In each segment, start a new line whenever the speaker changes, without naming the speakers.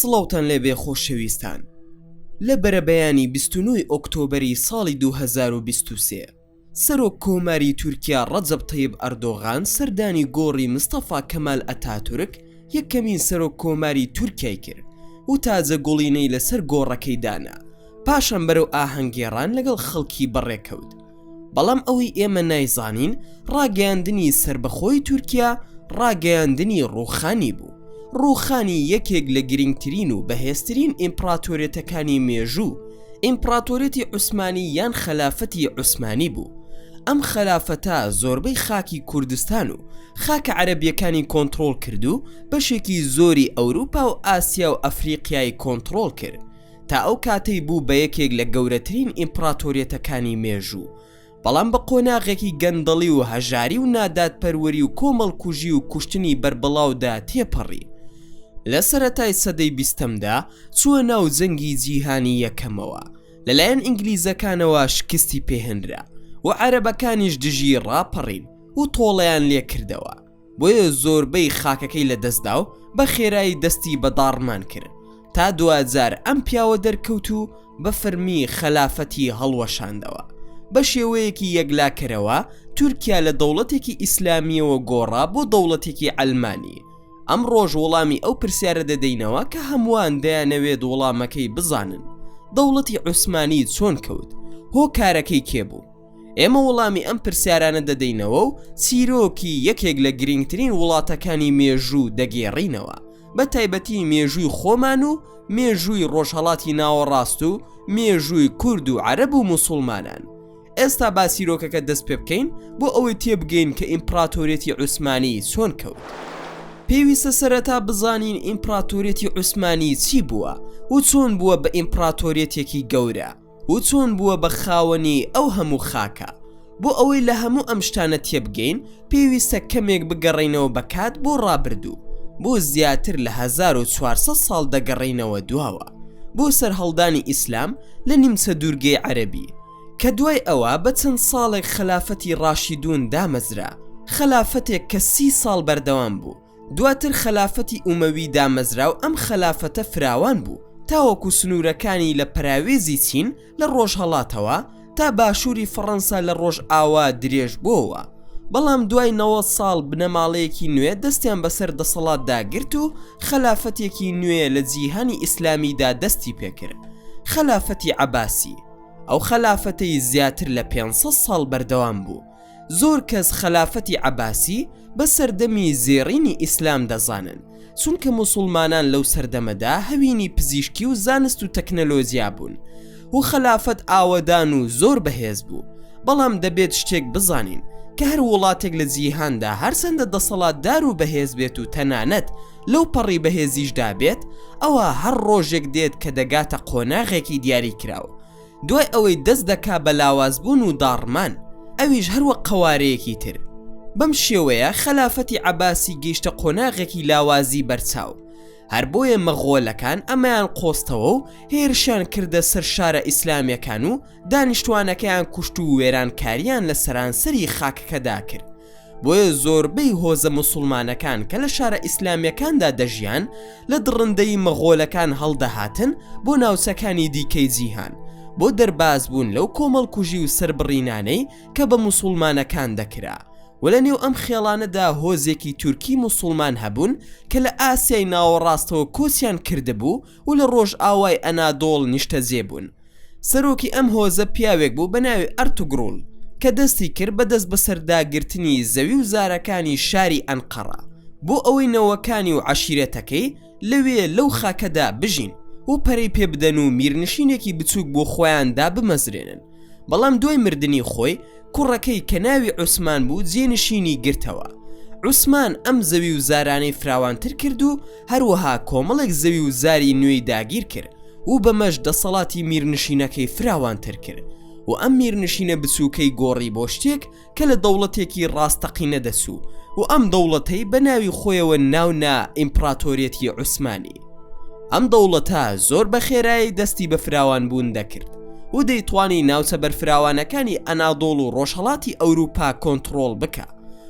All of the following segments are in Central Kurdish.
سڵاوتان لێبێ خۆشەویستان. لە بەرەبەیانی 29 ئۆکتۆبەری ساڵی 2023 سەرۆک کۆماری تورکیا ڕەجەب تەیب ئەردۆغان سەردانی گۆڕی مستەفا کەمال ئەتاتورک یەکەمین سەرۆک کۆماری تورکیای کرد و تازە گۆڵینەی لەسەر گۆڕەکەی دانا پاشان بەرەو ئاهەنگێڕان لەگەڵ خەڵکی بەڕێکەوت. بەڵام ئەوەی ئێمە نایزانین ڕاگەیاندنی سربەخۆی تورکیا ڕاگەیاندنی ڕووخانی بوو. ڕووخانی یەکێک لە گرنگترین و بەهێزترین ئیمپراتۆریەتەکانی مێژوو ئیمپراتۆریەتی عوسمانی یان خەلافەتی عوسمانی بوو. ئەم خەلافەتە زۆربەی خاکی کوردستان و خاکە عەرەبیەکانی کۆنتڕۆڵ کرد و بەشێکی زۆری ئەوروپا و ئاسیا و ئەفریقیای کۆنتڕۆڵ کرد تا ئەو کاتەی بوو بە یەکێک لە گەورەترین ئیمپراتۆریەتەکانی مێژوو. بەڵام بە قۆناغێکی گەندەڵی و هەژاری و نادادپەروەری و کۆمەڵکوژی و کوشتنی بربڵاودا تێپەڕی. لە سەرەتای سەدەی 20دا چووە ناو جەنگی جیهانی یەکەمەوە، لەلایەن ئینگلیزەکانەوە شکستی پێهێنرا و عەرەبەکانیش دژی ڕاپەڕین و تۆڵەیان لێ کردەوە. بۆیە زۆربەی خاکەکەی لە دەستدا و بە خێرایی دەستی بەداڕمان کرد تا 2000 ئەم پیاوە دەرکەوت و بە فەرمی خەلافەتی هەڵوەشاندەوە. بە شێوەیەکی یەکلاکەرەوە تورکیا لە دەوڵەتێکی ئیسلامیەوە گۆڕا بۆ دەوڵەتێکی ئەلمانی. ئەم ڕۆژ وەڵامی ئەو پرسیارە دەدەینەوە کە هەمووان دەیانەوێت وەڵامەکەی بزانن: دەوڵەتی عوسمانی چۆن کەوت؟ هۆکارەکەی کێبوو؟ ئێمە وەڵامی ئەم پرسیارانە دەدەینەوە و چیرۆکی یەکێک لە گرنگترین وڵاتەکانی مێژوو دەگێڕینەوە، بە تایبەتی مێژووی خۆمان و مێژووی ڕۆژهەڵاتی ناوەڕاست و مێژووی کورد و عەرەب و موسڵمانان. ئێستا با چیرۆکەکە دەست پێ بکەین بۆ ئەوەی تێبگەین کە ئیمپراتۆریەتی عوسمانی چۆن کەوت. پێویستە سەرەتا بزانین ئیمپراتۆریەتی عوسمانی چی بووە و چۆن بووە بە ئیمپراتۆریەتێکی گەورە و چۆن بووە بە خاوەنی ئەو هەموو خاکە. بۆ ئەوەی لە هەموو ئەم شتانە تێبگەین پێویستە کەمێک بگەڕینەوە بە کات بۆ ڕابردوو، بۆ زیاتر لە 1400 ساڵ دەگەڕینەوە دواوە بۆ سەرهەڵدانی ئیسلام لە نیمچە دوورگەی عەرەبی، کە دوای ئەوە بە چەند ساڵێک خەلافەتی ڕاشیدون دامەزرا، خەلافەتێک کە 30 ساڵ بەردەوام بوو. دواتر خەلافەتی ئومەوی دامەزرا و ئەم خەلافەتە فراوان بوو تاوەکو سنوورەکانی لە پەراوێزی چین لە ڕۆژهەڵاتەوە تا باشووری فەڕەنسا لە ڕۆژ ئاوا درێژ بووەوە. بەڵام دوای 90 ساڵ بنەماڵەیەکی نوێ دەستیان بەسەر دەسەڵاتدا گرت و خەلافەتێکی نوێ لە جیهانی ئیسلامیدا دەستی پێکرد، خەلافەتی عەباسی. ئەو خەلافەتەی زیاتر لە 500 ساڵ بەردەوام بوو. زۆر کەس خەلافەتی عەباسی بە سەردەمی زێڕینی ئیسلام دەزانن، چونکە موسڵمانان لەو سەردەمەدا هەوینی پزیشکی و زانست و تەکنەلۆژیا بوون و خەلافەت ئاوەدان و زۆر بەهێز بوو. بەڵام دەبێت شتێک بزانین کە هەر وڵاتێک لە جیهاندا هەرچەندە دەسەڵاتدار و بەهێز بێت و تەنانەت لەو پەڕی بەهێزیشدا بێت، ئەوە هەر ڕۆژێک دێت کە دەگاتە قۆناغێکی دیاری کراوە. دوای ئەوەی دەست دەکا بە لاوازبوون و داڕمان، ئەویش هەروە قەوارەیەکی تر. بەم شێوەیە خەلافەتی عەباسی گەیشتە قۆناغێکی لاوازی بەرچاو. هەر بۆیە مەغۆلەکان ئەمەیان قۆستەوە و هێرشیان کردە سەر شارە ئیسلامیەکان و دانیشتوانەکەیان کوشت و وێرانکاریان لە سەرانسەری خاکەکەدا کرد. بۆیە زۆربەی هۆزە موسڵمانەکان کە لە شارە ئیسلامیەکاندا دەژیان لە دڕندەی مەغۆلەکان هەڵدەهاتن بۆ ناوچەکانی دیکەی جیهان، بۆ دەرباز بوون لەو کۆمەڵکوژی و سربڕینانەی کە بە موسڵمانەکان دەکرا. و لە نێو ئەم خێڵانەدا هۆزێکی تورکی موسڵمان هەبوون کە لە ئاسیای ناوەڕاستەوە کۆچیان کردبوو و لە ڕۆژ ئاوای ئەنادۆڵ نیشتەجێ بوون. سەرۆکی ئەم هۆزە پیاوێک بوو بە ناوی ئەرتوگڕوڵ کە دەستی کرد بەدەست بەسەرداگرتنی زەوی و زارەکانی شاری ئەنقەڕە بۆ ئەوەی نەوەکانی و عەشیرەتەکەی لەوێ لەو خاکەدا بژین و پەرەی پێ بدەن و میرنشینێکی بچووک بۆ خۆیاندا بمەزرێنن. بەڵام دوای مردنی خۆی کوڕەکەی کە ناوی عوسمان بوو جێنشینی گرتەوە. عوسمان ئەم زەوی و زارانەی فراوانتر کرد و هەروەها کۆمەڵێک زەوی و زاری نوێی داگیر کرد و بەمەش دەسەڵاتی میرنشینەکەی فراوانتر کرد و ئەم میرنشینە بچووکەی گۆڕی بۆ شتێک کە لە دەوڵەتێکی ڕاستەقینە دەسوو و ئەم دەوڵەتەی بە ناوی خۆیەوە ناونا ئیمپراتۆریەتی عوسمانی. ئەم دەوڵەتە زۆر بە خێرایی دەستی بە فراوان بوون دەکرد و دەیتوانی ناوچە بەرفراوانەکانی ئەنادۆڵ و ڕۆژهەڵاتی ئەوروپا کۆنتڕۆڵ بکە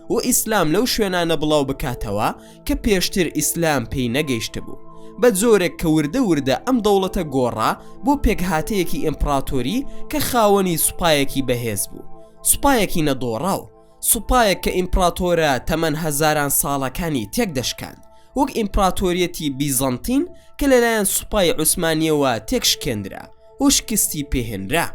و ئیسلام لەو شوێنانە بڵاو بکاتەوە کە پێشتر ئیسلام پێی نەگەیشتە بوو. بە جۆرێک کە وردە ئەم دەوڵەتە گۆڕا بۆ پێکهاتەیەکی ئیمپراتۆری کە خاوەنی سوپایەکی بەهێز بوو، سوپایەکی نەدۆڕاو، سوپایەک کە ئیمپراتۆرە تەمەن هەزاران ساڵەکانی تێک دەشکاند، وەک ئیمپراتۆریەتی بیزانتین کە لەلایەن سوپای عوسمانیەوە تێکشکێنرا و شکستی پێهێنرا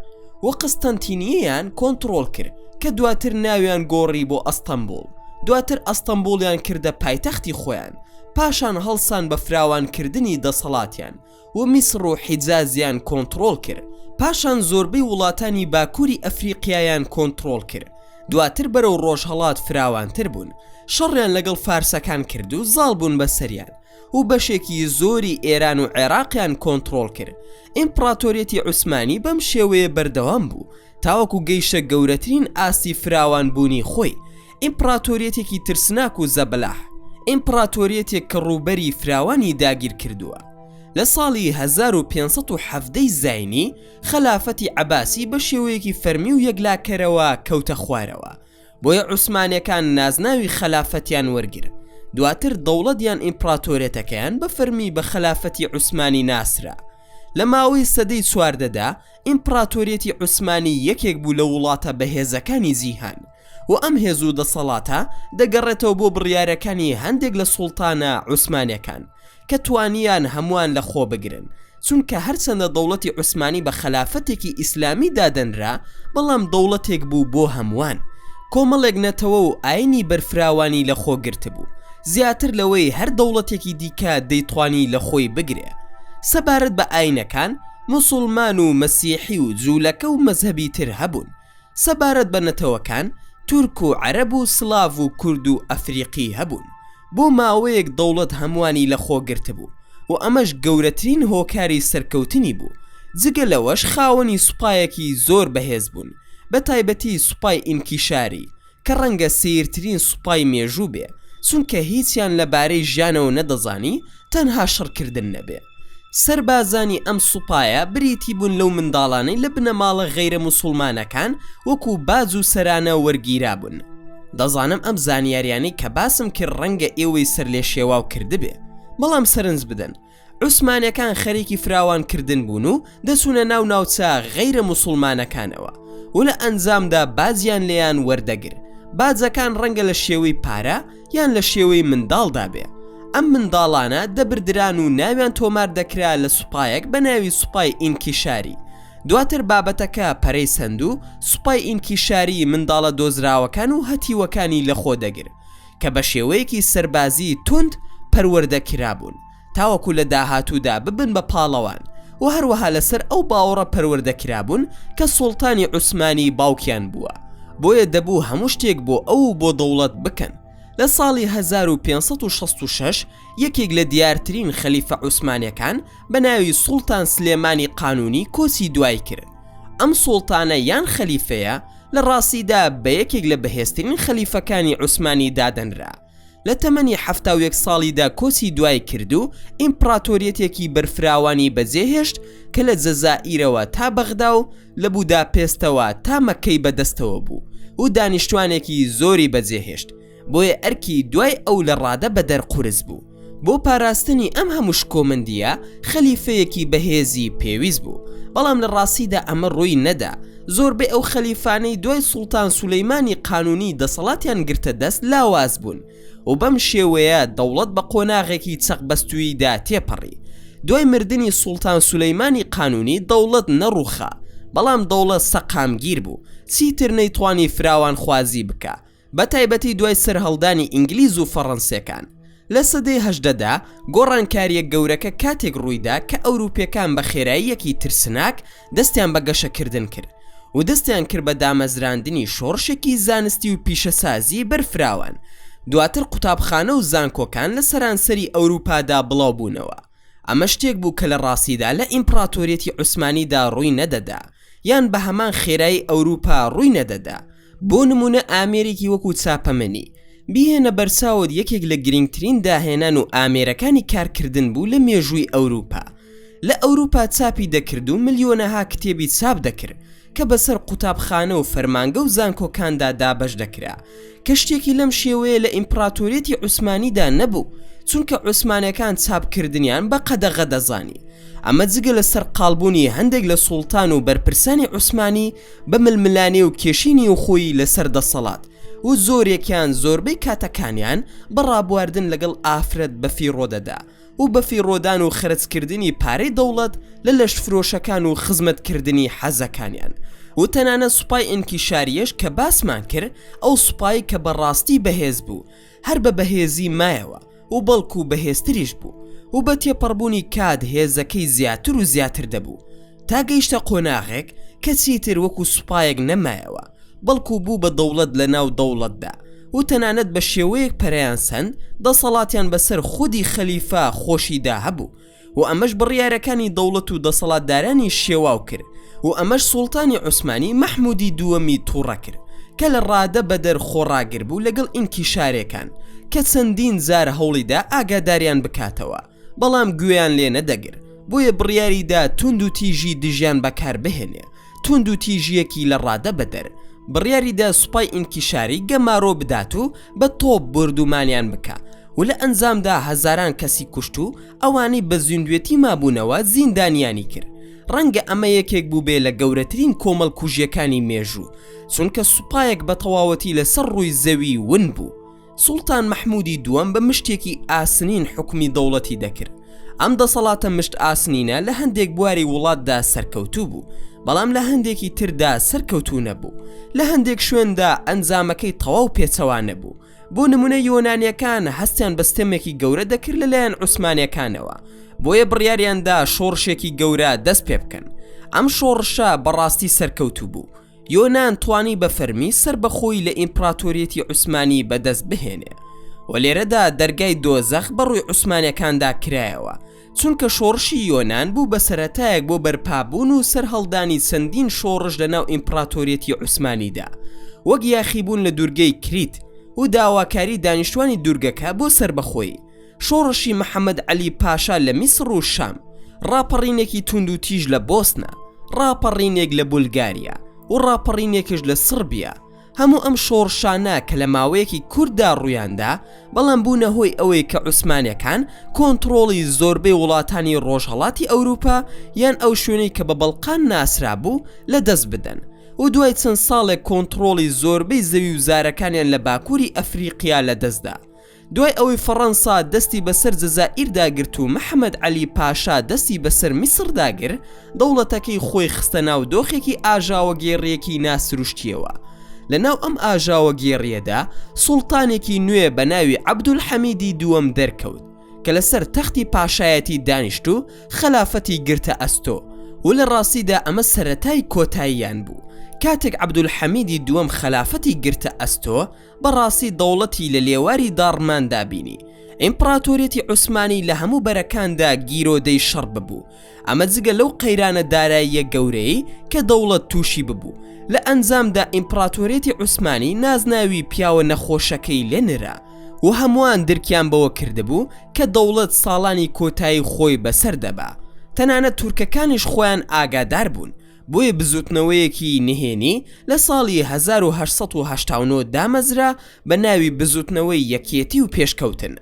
و قستەنتینیەیان کۆنتڕۆڵ کرد کە دواتر ناویان گۆڕی بۆ ئەستەمبول، دواتر ئەستەمبولیان کردە پایتەختی خۆیان، پاشان هەڵسان بە فراوانکردنی دەسەڵاتیان و میسر و حیجازیان کۆنتڕۆڵ کرد، پاشان زۆربەی وڵاتانی باکووری ئەفریقیایان کۆنتڕۆڵ کرد، دواتر بەرەو ڕۆژهەڵات فراوانتر بوون، شەڕیان لەگەڵ فارسەکان کرد و زاڵ بوون بەسەریان و بەشێکی زۆری ئێران و عێراقیان کۆنتڕۆڵ کرد. ئیمپراتۆریەتی عوسمانی بەم شێوەیە بەردەوام بوو تاوەکو گەیشتە گەورەترین ئاستی فراوان بوونی خۆی، ئیمپراتۆریەتێکی ترسناک و زەبەلاح، ئیمپراتۆریەتێک کە ڕووبەری فراوانی داگیر کردووە. لە ساڵی 1570 زاینی خەلافەتی عەباسی بە شێوەیەکی فەرمی و یەکلاکەرەوە کەوتە خوارەوە، بۆیە عوسمانیەکان نازناوی خەلافەتیان وەرگرت، دواتر دەوڵەتیان ئیمپراتۆریەتەکەیان بە فەرمی بە خەلافەتی عوسمانی ناسرا. لە ماوەی سەدەی 14دا ئیمپراتۆریەتی عوسمانی یەکێک بوو لە وڵاتە بەهێزەکانی جیهان و ئەم هێز و دەسەڵاتە دەگەڕێتەوە بۆ بڕیارەکانی هەندێک لە سوڵتانە عوسمانیەکان کە توانیان هەمووان لە خۆ بگرن، چونکە هەرچەندە دەوڵەتی عوسمانی بە خەلافەتێکی ئیسلامی دادەنرا بەڵام دەوڵەتێک بوو بۆ هەمووان، کۆمەڵێک نەتەوە و ئاینی بەرفراوانی لە خۆ گرت بوو، زیاتر لەوەی هەر دەوڵەتێکی دیکە دەیتوانی لە خۆی بگرێ. سەبارەت بە ئاینەکان موسڵمان و مەسیحی و جوولەکە و مەزهەبی تر هەبوون، سەبارەت بە نەتەوەکان تورک و عەرەب و سلااو و کورد و ئەفریقی هەبوون. بۆ ماوەیەک دەوڵەت هەمووانی لە خۆ گرت بوو و ئەمەش گەورەترین هۆکاری سەرکەوتنی بوو، جگە لەوەش خاوەنی سوپایەکی زۆر بەهێز بوون، بە تایبەتی سوپای ئینکیشاری کە ڕەنگە سیرترین سوپای مێژوو بێ، چونکە هیچیان لەبارەی ژیانەوە نەدەزانی تەنها شەڕکردن نەبێ. سەربازانی ئەم سوپایە بریتی بوون لەو منداڵانەی لە بنەماڵە غەیرە موسڵمانەکان وەکو باج و سەرانە وەرگیرا بوون. دەزانم ئەم زانیاریانەی کە باسم کرد ڕەنگە ئێوەی سەر لێ شێواو کردبێ، بەڵام سەرنج بدەن عوسمانیەکان خەریکی فراوانکردن بوون و دەچونە ناو ناوچە غەیرە موسڵمانەکانەوە و لە ئەنجامدا بازیان لێیان وەردەگر، باجەکان ڕەنگە لە شێوەی پارە یان لە شێوەی منداڵدا بێ. ئەم منداڵانە دەبردران و ناویان تۆمار دەکرا لە سوپایەک بە ناوی سوپای ئینکیشاری، دواتر بابەتەکە پەرەی سند و سوپای ئینکیشاری منداڵە دۆزراوەکان و هەتیوەکانی لە خۆ دەگر کە بە شێوەیەکی سەربازی توند پەروەردەکرا بوون تاوەکو لە داهاتوودا ببن بە پاڵەوان و هەروەها لەسەر ئەو باوەڕە پەروەردەکرا بوون کە سوڵتانی عوسمانی باوکیان بووە، بۆیە دەبوو هەموو شتێک بۆ ئەو بۆ دەوڵەت بکەن. لە ساڵی 1566 یەکێک لە دیارترین خەلیفە عوسمانیەکان بە ناوی سوڵتان سلێمانی قانونی کۆچی دوای کرد. ئەم سوڵتانە یان خەلیفەیە لە ڕاستیدا بە یەکێک لە بەهێزترین خەلیفەکانی عوسمانی دادەنرا. لە تەمەنی 71 ساڵیدا کۆچی دوای کرد و ئیمپراتۆریەتێکی بەرفراوانی بەجێهێشت کە لە جەزائیرەوە تا بەغدا و لە بوداپێستەوە تا مەکەی بەدەستەوە بوو و دانیشتوانێکی زۆری بەجێهێشت، بۆیە ئەرکی دوای ئەو لە ڕادە بە دەرقورس بوو. بۆ پاراستنی ئەم هەموو شکۆمەندیە خەلیفەیەکی بەهێزی پێویست بوو، بەڵام لە ڕاستیدا ئەمە ڕووی نەدا. زۆربەی ئەو خەلیفانەی دوای سوڵتان سولەیمانی قانونی دەسەڵاتیان گرتە دەست لاواز بوون و بەم شێوەیە دەوڵەت بە قۆناغێکی چەقبەستوویدا تێپەڕی. دوای مردنی سوڵتان سولەیمانی قانونی دەوڵەت نەڕووخا، بەڵام دەوڵەت سەقامگیر بوو، چیتر نەیتوانی فراوان خوازی بکە، بە تایبەتی دوای سەرهەڵدانی ئینگلیز و فەڕەنسیەکان. لە سەدەی 18دا گۆڕانکاریە گەورەکە کاتێک ڕوویدا کە ئەوروپیەکان بە خێراییەکی ترسناک دەستیان بە گەشەکردن کرد و دەستیان کرد بە دامەزراندنی شۆڕشێکی زانستی و پیشەسازی بەرفراوان. دواتر قوتابخانە و زانکۆکان لە سەرانسەری ئەوروپادا بڵاو بوونەوە. ئەمە شتێک بوو کە لە ڕاستیدا لە ئیمپراتۆریەتی عوسمانیدا ڕووی نەدەدا یان بە هەمان خێرایی ئەوروپا ڕووی نەدەدا. بۆ نمونە ئامێرێکی وەکو چاپەمەنی بیهێنە بەرچاوت یەکێک لە گرنگترین داهێنان و ئامێرەکانی کارکردن بوو لە مێژووی ئەوروپا. لە ئەوروپا چاپی دەکرد و ملیۆنەها کتێبی چاپ دەکرد کە بەسەر قوتابخانە و فەرمانگە و زانکۆکاندا دابەش دەکرا کە شتێکی لەم شێوەیە لە ئیمپراتۆریەتی عوسمانیدا نەبوو، چونکە عوسمانیەکان چاپکردنیان بە قەدەغە دەزانی. ئەمە جگە لەسەر قاڵبوونی هەندێک لە سوڵتان و بەرپرسانی عوسمانی بە ململانێ و کێشینی و خۆی لەسەر دەسەڵات و زۆرێکیان زۆربەی کاتەکانیان بەڕابواردن لەگەڵ ئافرەت بەفیڕۆدەدا و بەفیڕۆدان و خرجکردنی پارەی دەوڵەت لە لەشفرۆشەکان و خزمەتکردنی حەزەکانیان و تەنانەت سوپای ئینکیشاریەش کە باسمان کرد ئەو سوپای کە بەڕاستی بەهێز بوو هەر بە بەهێزی مایەوە و بەڵکو بەهێزتریش بوو و بە تێپەڕبوونی کات هێزەکەی زیاتر و زیاتر دەبوو تا گەیشتە قۆناغێک کە چیتر وەکو سوپایەک نەمایەوە بەڵکو بوو بە دەوڵەت لە ناو دەوڵەتدا و تەنانەت بە شێوەیەک پەرەیان سەند دەسەڵاتیان بەسەر خودی خەلیفە خۆشیدا هەبوو و ئەمەش بڕیارەکانی دەوڵەت و دەسەڵاتدارانی شێواو کرد و ئەمەش سوڵتانی عوسمانی مەحموودی دووەمی تووڕە کرد کە لە ڕادە بەدەر خۆڕاگر بوو لەگەڵ ئینکیشارێکان کە چەندین جار هەوڵیدا ئاگاداریان بکاتەوە بەڵام گوێیان لێ نەدەگر بۆیە بڕیاریدا تونند و تیژی دژیان بەکار بهێنێ تونند و تیژیەکی لە ڕادە بەدەر بڕیاریدا سوپای ئینکیشاری گەمارۆ بدات و بە تۆپ بردومانیان بکە و لە ئەنجامدا هەزاران کەسی کوشت و ئەوانەی بە زیندوێتی مابوونەوە زیندانیانی کرد ڕەنگە ئەمە یەکێک بوو بێ لە گەورەترین کۆمەڵ کوژیەکانی مێژوو چونکە سوپایەک بە تەواوەتی لەسەر ڕووی زەوی ون بوو سوڵتان مەحموودی دووەم بە مشتێکی ئاسنین حکومی دەوڵەتی دەکرد ئەم دەسەڵاتە مشت ئاسنینە لە هەندێک بواری وڵاتدا سەرکەوتوو بوو بەڵام لە هەندێکی تردا سەرکەوتوو نەبوو لە هەندێک شوێندا ئەنجامەکەی تەواو پێچەوانە بوو بۆ نمونە یۆنانیەکان هەستیان بە ستەمێکی گەورە دەکرد لەلایەن عوسمانیەکانەوە بۆیە بڕیاریاندا شۆڕشێکی گەورە دەست پێ بکەن ئەم شۆڕشە بەڕاستی سەرکەوتوو بوو یۆنان توانی بە فەرمی سەر بەخۆی لە ئیمپراتۆریەتی عوسمانی بەدەست بهێنێ و لێرەدا دەرگای دۆزەخ بەڕووی عوسمانیەکاندا کرایەوە چونکە شۆڕشی یۆنان بوو بە سەرەتایەک بۆ بەرپابوون و سەرهەڵدانی چەندین شۆڕش لەناو ئیمپراتۆریەتی عوسمانیدا وەک یاخیبوون لە دوورگەی کریت و داواکاری دانیشتوانی دوورگەکە بۆ سربەخۆی شۆڕشی محەممەد عەلی پاشا لە میسر و شام ڕاپەڕینێکی تونند و تیژ لە بۆسنە ڕاپەڕینێک لە بولگاریا و ڕاپەڕینێکش لە سربیا هەموو ئەم شۆڕشانە کە لە ماوەیەکی کووردا ڕوویاندا بەڵام بوونە هۆی ئەوەی کە عوسمانیەکان کۆنتڕۆڵی زۆربەی وڵاتانی ڕۆژهەڵاتی ئەوروپا یان ئەو شوێنەی کە بە بەڵقان ناسرا بوو لە دەست بدەن و دوای چەند ساڵێک کۆنتڕۆڵی زۆربەی زەوی و زارەکانیان لە باکووری ئەفریقیا لە دەستدا دوای ئەوەی فەڕەنسا دەستی بەسەر جەزائیرداگرت و محەممەد عەلی پاشا دەستی بەسەر میسرداگر دەوڵەتەکەی خۆی خستە ناو دۆخێکی ئاژاوە گێڕیەکی ناسروشتیەوە لەناو ئەم ئاژاوە گێڕیەدا سوڵتانێکی نوێ بە ناوی عەبدولحەمیدی دووەم دەرکەوت کە لەسەر تەختی پاشایەتی دانیشت و خەلافەتی گرتە ئەستۆ و لە ڕاستیدا ئەمە سەرەتای کۆتاییان بوو کاتێک عەبدولحەمیدی دووەم خەلافەتی گرتە ئەستۆ بەڕاستی دەوڵەتی لە لێواری داڕماندا بینی ئیمپراتۆریەتی عوسمانی لە هەموو بەرەکاندا گیرۆدەی شەڕ ببوو ئەمە جگە لەو قەیرانە داراییە گەورەی کە دەوڵەت تووشی ببوو لە ئەنجامدا ئیمپراتۆریەتی عوسمانی نازناوی پیاوە نەخۆشەکەی لێنرا و هەمووان درکیان بەوە کردبوو کە دەوڵەت ساڵانی کۆتایی خۆی بەسەر دەبا تەنانەت تورکەکانیش خۆیان ئاگادار بوون بۆیە بزوتنەوەیەکی نهێنی لە ساڵی 1889 دامەزرا بە ناوی بزوتنەوەی یەکێتی و پێشکەوتن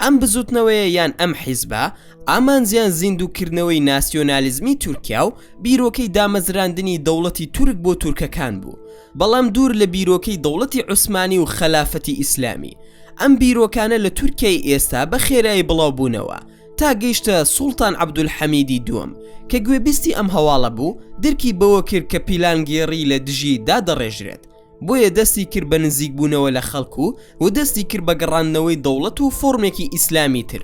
ئەم بزوتنەوەیە یان ئەم حیزبە ئامانجیان زیندووکردنەوەی ناسیۆنالیزمی تورکیا و بیرۆکەی دامەزراندنی دەوڵەتی تورک بۆ تورکەکان بوو بەڵام دوور لە بیرۆکەی دەوڵەتی عوسمانی و خەلافەتی ئیسلامی ئەم بیرۆکانە لە تورکیای ئێستا بە خێرایی بڵاو بوونەوە تا گەیشتە سوڵتان عەبدولحەمیدی دووەم کە گوێبیستی ئەم هەواڵە بوو درکی بەوە کرد کە پیلانگێڕی لە دژی دادەڕێژرێت بۆیە دەستی کرد بە نزیک بوونەوە لە خەڵکو و دەستی کرد بە گەڕاندنەوەی دەوڵەت و فۆرمێکی ئیسلامی تر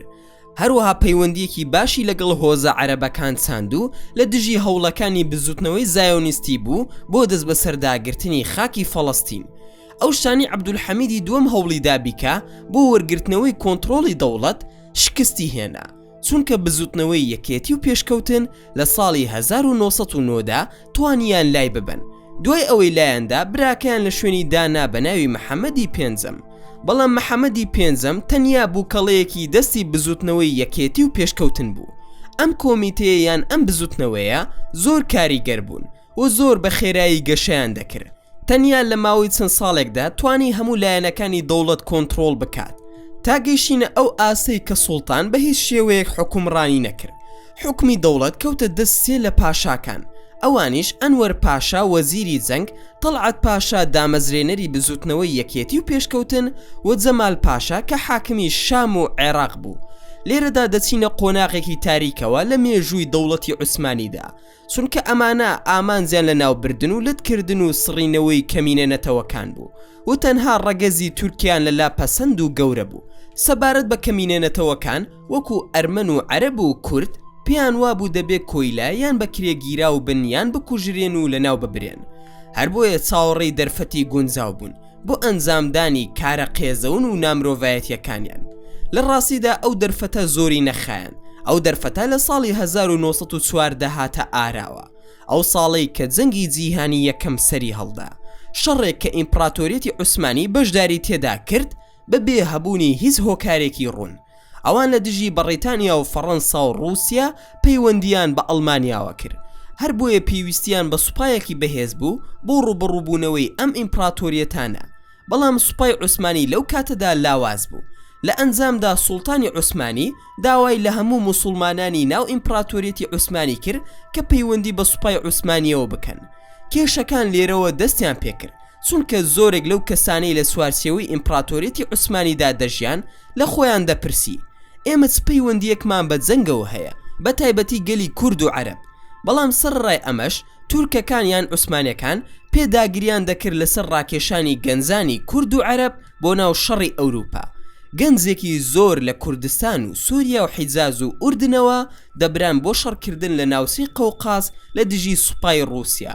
هەروەها پەیوەندیەکی باشی لەگەڵ هۆزە عەرەبەکان چاندوو لە دژی هەوڵەکانی بزوتنەوەی زایۆنیستی بوو بۆ دەست بە سەرداگرتنی خاکی فەڵەستین ئەو شتانی عەبدولحەمیدی دووەم هەوڵی دابیکە بۆ وەرگرتنەوەی کۆنتڕۆڵی دەوڵەت شکستی هێنا چونکە بزوتنەوەی یەکێتی و پێشکەوتن لە ساڵی 1990دا توانیان لای ببن دوای ئەوەی لایەندا براکەیان لە شوێنی دانا بە ناوی محەممەدی پێنجەم بەڵام محەممەدی پێنجەم تەنیا بووکەڵەیەکی دەستی بزوتنەوەی یەکێتی و پێشکەوتن بوو ئەم کۆمیتەیە یان ئەم بزوتنەوەیە زۆر کاریگەر بوون و زۆر بە خێرایی گەشەیان دەکرد تەنیا لە ماوەی چەند ساڵێکدا توانی هەموو لایەنەکانی دەوڵەت کۆنتڕۆڵ بکات تا گەیشتینە ئەو ئاسەی کە سوڵتان بە هیچ شێوەیەک حکومڕانی نەکرد. حکمی دەوڵەت کەوتە دەست سێ لە پاشاکان، ئەوانیش ئەنوەر پاشا وەزیری جەنگ، تەڵعەت پاشا دامەزرێنەری بزوتنەوەی یەکێتی و پێشکەوتن، و جەمال پاشا کە حاکمی شام و عێراق بوو. لێرەدا دەچینە قۆناغێکی تاریکەوە لە مێژووی دەوڵەتی عوسمانیدا، چونکە ئەمانە ئامانجیان لە ناوبردن و لەتکردن و سڕینەوەی کەمینە نەتەوەکان بوو و تەنها ڕەگەزی تورکیان لەلا پەسەند و گەورە بوو. سەبارەت بە کەمینە نەتەوەکان وەکو ئەرمەن و عەرەب و کورد پێیان وابوو دەبێت کۆیلا یان بە کرێگیرا و بنیان بکوژرێن و لەناو ببرێن. هەر بۆیە چاوەڕێی دەرفەتی گونجاو بوون بۆ ئەنجامدانی کارە قێزەون و نامرۆڤایەتیەکانیان. لە ڕاستیدا ئەو دەرفەتە زۆری نەخایەن. ئەو دەرفەتە لە ساڵی 1940 هاتە ئاراوە، ئەو ساڵی کە جەنگی جیهانی یەکەم سەری هەڵدا، شەڕێک کە ئیمپراتۆریەتی عوسمانی بەشداری تێدا کرد بەبێ هەبوونی هیچ هۆکارێکی ڕوون. ئەوان لە دژی بەڕێتانیا و فەڕەنسا و رووسیا پەیوەندیان بە ئەڵمانیاوە کرد، هەر بۆیە پێویستیان بە سوپایەکی بەهێز بوو بۆ ڕوبەڕووبوونەوەی ئەم ئیمپراتۆریەتانە. بەڵام سوپای عوسمانی لەو کاتەدا لاواز بوو. لە ئەنجامدا سوڵتانی عوسمانی داوای لە هەموو موسڵمانانی ناو ئیمپراتۆریەتی عوسمانی کرد کە پەیوەندی بە سوپای عوسمانیەوە بکەن. کێشەکان لێرەوە دەستیان پێکرد، چونکە زۆرێک لەو کەسانەی لە سوارچێوەی ئیمپراتۆریەتی عوسمانیدا دەژیان لە خۆیان دەپرسی ئێمە چ پەیوەندیەکمان بە جەنگەوە هەیە، بە تایبەتی گەلی کورد و عەرەب. بەڵام سەرڕای ئەمەش تورکەکان یان عوسمانیەکان پێداگریان دەکرد لەسەر ڕاکێشانی گەنجانی کورد و عەرەب بۆ ناو شەڕی ئەوروپا. گەنجێکی زۆر لە کوردستان و سووریا و حیجاز و ئوردنەوە دەبران بۆ شەڕکردن لە ناوچەی قەوقاز لە دژی سوپای رووسیا.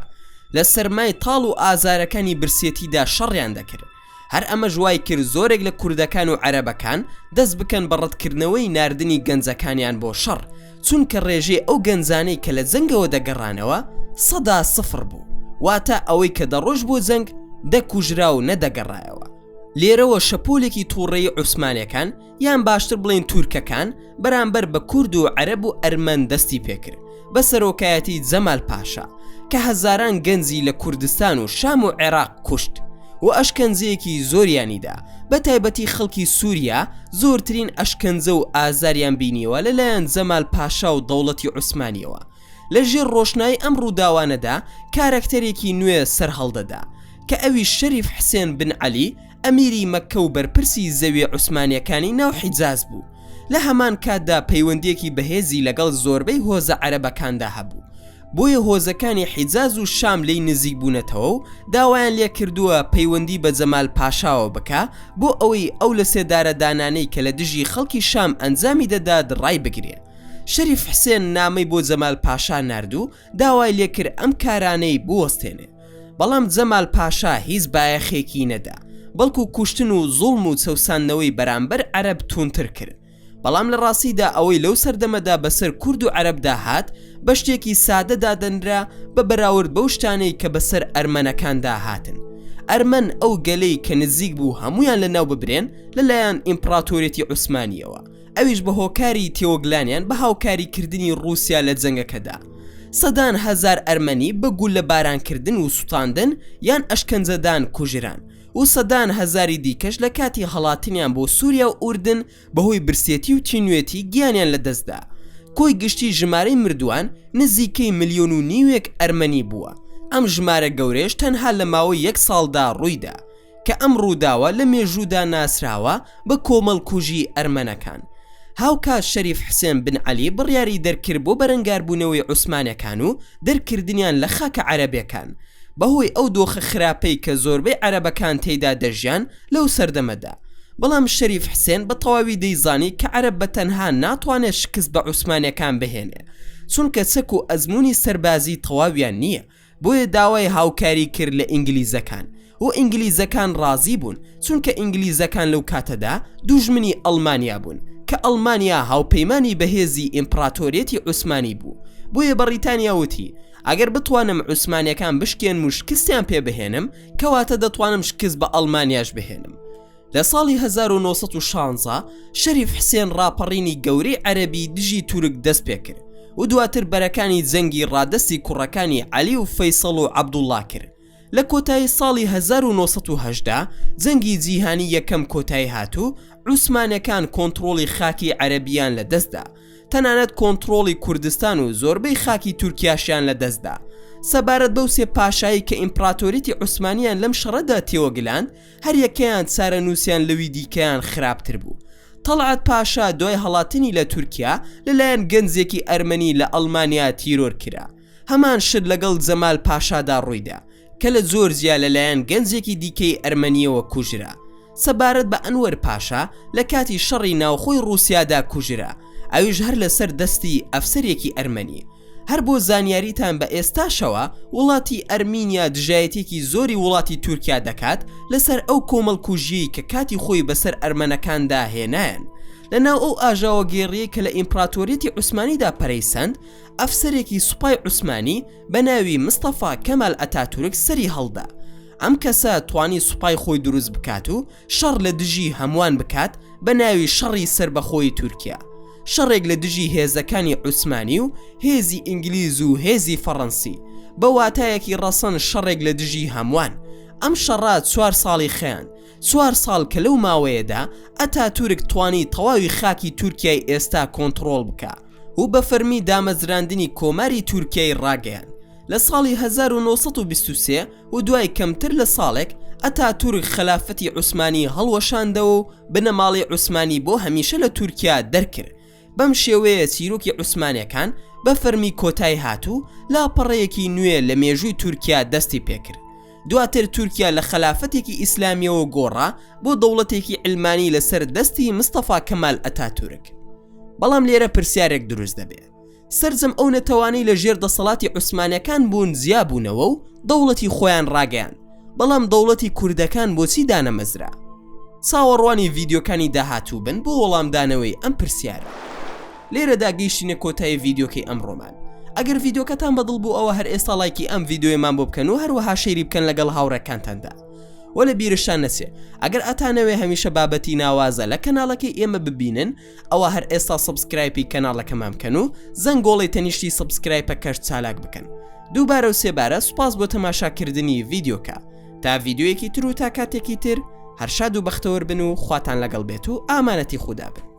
لە سەرمای تاڵ و ئازارەکانی برسێتیدا شەڕیان دەکرد. هەر ئەمە ژوای کرد زۆرێک لە کوردەکان و عەرەبەکان دەست بکەن بە ڕەتکردنەوەی ناردنی گەنجەکانیان بۆ شەڕ، چونکە ڕێژەی ئەو گەنجانەی کە لە جەنگەوە دەگەڕانەوە 100% بوو، واتە ئەوەی کە دەڕۆژ بۆ جەنگ دەکوژرا و نەدەگەڕایەوە. لێرەوە شەپۆلێکی تووڕێی عوسمانیەکان یان باشتر بڵێن تورکەکان بەرامبەر بە کورد و عەرەب و ئەرمەن دەستی پێکرد بە سەرۆکایەتی جەمال پاشا کە هەزاران گەنجی لە کوردستان و شام و عێراق کوشت و ئەشکەنجەیەکی زۆریانیدا، بە تایبەتی خەڵکی سووریا زۆرترین ئەشکەنجە و ئازاریان بینیوە لەلایەن جەمال پاشا و دەوڵەتی عوسمانیەوە. لە ژێر ڕۆشنایی ئەم ڕووداوانەدا کارەکتەرێکی نوێ سەر هەڵدەدا کە ئەوی شەریف حسێن بن عەلی ئەمیری مەککە و بەرپرسی زەویە عوسمانیەکانی ناو حیجاز بوو. لە هەمان کاتدا پەیوەندیەکی بەهێزی لەگەڵ زۆربەی هۆزە عەرەبەکاندا هەبوو، بۆیە هۆزەکانی حیجاز و شام لی نزیک بوونەتەوە و داوایان لێ کردووە پەیوەندی بە جەمال پاشاوە بکە بۆ ئەوەی ئەو لە سێدارە دانانەی کە لە دژی خەڵکی شام ئەنجامی دەدات ڕای بگرێ. شەریف حسێن نامەی بۆ جەمال پاشا ناردوو داوای لێ کرد ئەم کارانەی بوەستێنێ، بەڵام جەمال پاشا هیچ بایەخێکی نەدا، بەڵکو کوشتن و زوڵم و چەوساندنەوەی بەرامبەر عەرەب تونتر کرد. بەڵام لە ڕاستیدا ئەوەی لەو سەردەمەدا بەسەر کورد و عەرەبدا هات بە شتێکی سادەدا دەنرا بە بەراورد بەو شتانەی کە بەسەر ئەرمەنەکاندا هاتن. ئەرمەن ئەو گەلەی کە نزیک بوو هەمویان لەناو ببرێن لەلایەن ئیمپراتۆریەتی عوسمانیەوە، ئەویش بە هۆکاری تێوەگلانیان بە هاوکاریکردنی رووسیا لە جەنگەکەدا. سەدان هەزار ئەرمەنی بە گول لە بارانکردن و سوتاندن یان ئەشکەنجەدان کوژران و سەدان هەزاری دیکەش لە کاتی هەڵاتنیان بۆ سووریا و ئوردن بەهۆی برسێتی و تینوێتی گیانیان لەدەستدا. کۆی گشتی ژمارەی مردووان نزیکەی 1.5 ملیۆن ئەرمەنی بووە. ئەم ژمارە گەورەش تەنها لە ماوەی 1 ساڵدا ڕوویدا کە ئەم ڕووداوە لە مێژوودا ناسراوە بە کۆمەڵ کوژی ئەرمەنەکان. هاوکات شەریف حسێن بن عەلی بڕیاری دەرکرد بۆ بەرەنگاربوونەوەی عوسمانیەکان و دەرکردنیان لە خاکە عەرەبیەکان بەهۆی ئەو دۆخە خراپەی کە زۆربەی عەرەبەکان تێیدا دەژیان لەو سەردەمەدا. بەڵام شەریف حسێن بە تەواوی دەیزانی کە عەرەب بە تەنها ناتوانێت شکست بە عوسمانیەکان بهێنێ، چونکە چەک و ئەزموونی سەربازی تەواویان نییە، بۆیە داوای هاوکاری کرد لە ئینگلیزەکان و ئینگلیزەکان ڕازی بوون، چونکە ئینگلیزەکان لەو کاتەدا دوژمنی ئەڵمانیا بوون کە ئەڵمانیا هاوپەیمانی بەهێزی ئیمپراتۆریەتی عوسمانی بوو. بۆیە بەریتانیا وتی ئەگەر بتوانم عوسمانیەکان بشکێن و شکستیان پێ بهێنم کەواتە دەتوانم شکست بە ئەڵمانیاش بهێنم. لە ساڵی 1916 شەریف حسێن ڕاپەڕینی گەورەی عەرەبی دژی تورک دەست پێ کرد و دواتر بەرەکانی جەنگی ڕادەستی کوڕەکانی عەلی و فەیسەڵ و عەبدوڵڵا کرد. لە کۆتایی ساڵی 1970 جەنگی جیهانی یەکەم کۆتایی هاتوو، عوسمانیەکان کۆنتڕۆڵی خاکی عەرەبیان لە دەستدا، تەنانەت کۆنتڕۆڵی کوردستان و زۆربەی خاکی تورکیاشیان لە دەستدا. سەبارەت بەو سێ پاشایی کە ئیمپراتۆریەتی عوسمانیان لەم شەڕەدا تێوەگلان، هەر یەکەیان چارەنووسیان لەوی دیکەیان خراپتر بوو. تەڵعات پاشا دوای هەڵاتنی لە تورکیا لەلایەن گەنجێکی ئەرمەنی لە ئەڵمانیا تیرۆر کرا. هەمان شت لەگەڵ جەمال پاشادا ڕوویدا کە لە جۆرجیا لەلایەن گەنجێکی دیکەی ئەرمەنیەوە کوژرا. سەبارەت بە ئەنوەر پاشا لە کاتی شەڕی ناوخۆی رووسیادا کوژرا، ئەویش هەر لەسەر دەستی ئەفسەرێکی ئەرمەنی. هەر بۆ زانیاریتان بە ئێستاشەوە وڵاتی ئەرمینیا دژایەتێکی زۆری وڵاتی تورکیا دەکات لەسەر ئەو کۆمەڵکوژیی کە کاتی خۆی بەسەر ئەرمەنەکاندا هێنایەن. لەناو ئەو ئاژاوە گێڕیە کە لە ئیمپراتۆریەتی عوسمانیدا پەرەیسەند، ئەفسەرێکی سوپای عوسمانی بە ناوی مستەفا کەمال ئەتاتورک سەری هەڵدا. ئەم کەسە توانی سوپای خۆی دروست بکات و شەڕ لە دژی هەمووان بکات بە ناوی شەڕی سربەخۆی تورکیا، شەڕێک لە دژی هێزەکانی عوسمانی و هێزی ئینگلیز و هێزی فەڕەنسی، بە واتایەکی ڕەسەن شەڕێک لە دژی هەمووان. ئەم شەڕات 4 ساڵی خەیان، 4 ساڵ کە لەو ماوەیەدا ئەتاتورک توانی تەواوی خاکی تورکیای ئێستا کۆنتڕۆڵ بکە و بە فەرمی دامەزراندنی کۆماری تورکیای ڕاگەیان. لە ساڵی 1923 و دوای کەمتر لە ساڵێک ئەتاتورک خلافەتی عوسمانی هەڵوەشاندەوە و بنەماڵی عوسمانی بۆ هەمیشە لە تورکیا دەرکرد. بەم شێوەیە چیرۆکی عوسمانیەکان بە فەرمی کۆتایی هاتوو، لاپەڕەیەکی نوێ لە مێژووی تورکیا دەستی پێکرد. دواتر تورکیا لە خلافەتێکی ئیسلامیەوە گۆڕا بۆ دەوڵەتێکی علمانی لەسەر دەستی مستەفا کەمال ئەتاتورک. بەڵام لێرە پرسیارێک دروست دەبێت، سەرجەم ئەو نەتەوانەی لە ژێر دەسەڵاتی عوسمانیەکان بوون زیابوونەوە و دەوڵەتی خۆیان ڕاگەیان، بەڵام دەوڵەتی کوردەکان بۆچی دانەمەزرا؟ چاوەڕوانی ڤیدیۆکانی داهاتوو بن بۆ وەڵامدانەوەی ئەم پرسیارە. لێرەدا گەیشتینە کۆتایی ڤیدیۆکەی ئەمڕۆمان. ئەگەر ڤیدیۆکەتان بەدڵ بوو ئەوە هەر ئێستا لایکی ئەم ڤیدیۆیەمان بۆ بکەن و هەروەها شەیری بکەن لەگەڵ هاوڕێکانتاندا. وە لە بیرشان نەچێ ئەگەر ئەتانەوێ هەمیشە بابەتی ناوازە لە کەناڵەکەی ئێمە ببینن، ئەوە هەر ئێستا سبسکرایبی کەناڵەکەمان بکەن و زەنگۆڵی تەنیشتی سبسکرایبە کەش چالاک بکەن. دووبارە و سێبارە سوپاس بۆ تەماشاکردنی ڤیدیۆکە. تا ڤیدیۆیەکی تر و تا کاتێکی تر هەر شاد و بەختەوەر بن و خواتان لەگەڵ بێت و ئامانەتی خودا بن.